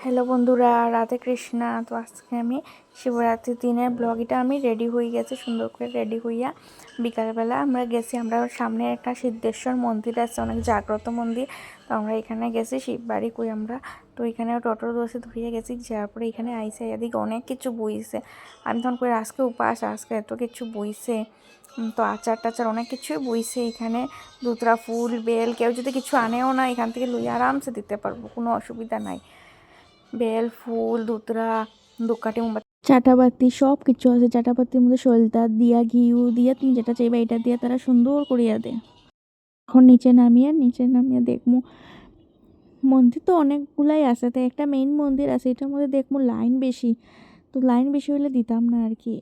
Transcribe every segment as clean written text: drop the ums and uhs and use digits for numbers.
Hello বন্ধুরা, রাধে কৃষ্ণা। তো আজকে আমি শিবরাত্রির দিনের ব্লগটা আমি রেডি হয়ে গেছি, সুন্দর করে রেডি হইয়া বিকালবেলা আমরা গেছি। আমরা সামনে একটা সিদ্ধেশ্বর মন্দির আছে, অনেক জাগ্রত মন্দির। তো আমরা এখানে গেছি, শিববাড়ি কই আমরা। তো এখানে টোটোর দোষে ধরিয়ে গেছি, যাওয়ার পরে এখানে আইসে এদিকে অনেক কিছু বইছে। আমি তখন করে আজকে উপাস, আজকে এত কিছু বইছে। তো আচার টাচার অনেক কিছুই বইছে এখানে। দুতরা ফুল বেল কেউ যদি কিছু আনেও না, এখান থেকে লই আরামসে দিতে পারবো, কোনো অসুবিধা নাই। বেল ফুল দুতরা ধূপকাঠি মোমবাতি চাটাবাতি সব কিছু আছে। চাটাবাতির মধ্যে সলতা দিয়া ঘিউ দিয়া তুমি যেটা চাইবে এটা দিয়ে তারা সুন্দর করিয়া দেয়। এখন নিচে নামিয়ে দেখমু মন্দির তো অনেকগুলাই আছে। তো একটা মেইন মন্দির আছে, এটার মধ্যে দেখমু লাইন বেশি। তো লাইন বেশি হলে দিতাম না আর কি।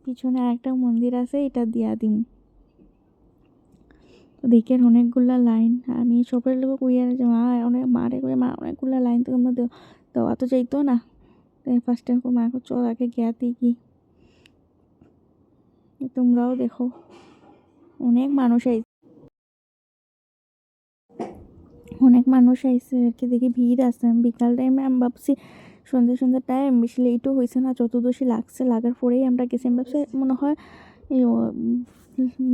পিছনে আরেকটা মন্দির আছে, এটা দিয়া দিম। তো দেখেন অনেকগুলা লাইন। আমি সবের লোক কইয়া যে মা অনেক মারে কই মা অনেকগুলা লাইন তো আমরা দেওয়া তো যাইতো না। ফার্স্ট টাইম মা চল আগে গিয়াতি কি তোমরাও দেখো অনেক মানুষ আইছে আর কি। দেখি ভিড় আছে। বিকাল টাইমে আমি ভাবছি সন্ধ্যা টাইম বেশি লেটও হয়েছে না, চতুর্দশী লাগছে, লাগার পরেই আমরা গেছি। আমি ভাবছি মনে হয়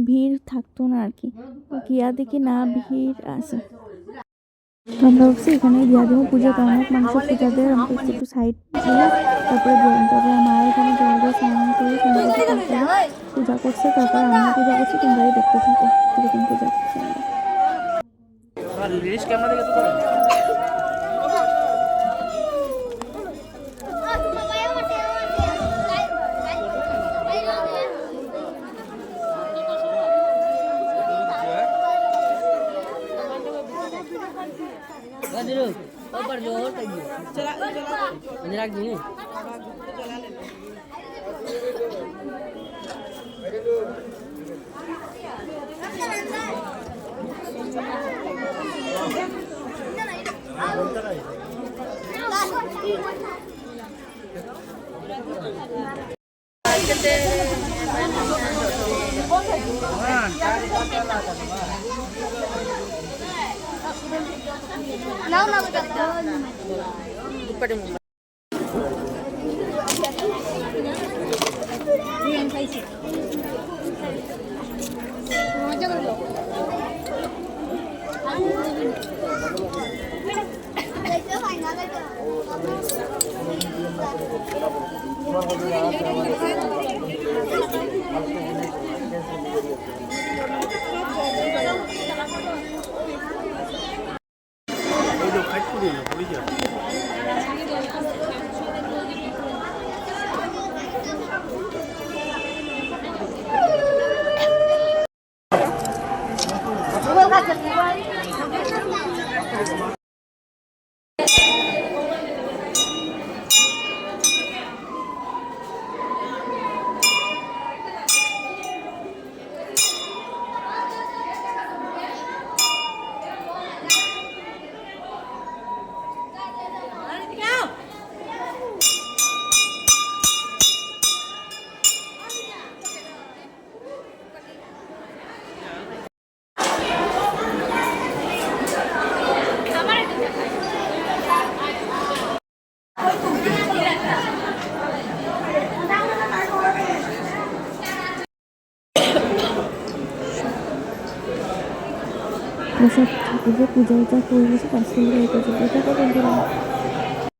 ভিড় থাকতো না আর কি। গিয়া দেখি না, ভিড় আছে। আমরা ভাবছি এখানে দিয়া দেবো পূজা, তো অনেক মানুষের পূজা দেয়। আমি ভাবছি একটু সাইড দিয়ে তারপরে দিলাম। তারপরে মা এখানে জল দিয়ে স্নান করে সুন্দর করে পূজা করছে। তারপরে আমিও পূজা করছি, তোমরাই দেখতে থাকো কিরকম পূজা করছি আমরা। প্রসাদ ঠাকুরের পূজা করে গেছে, তার সঙ্গে এটা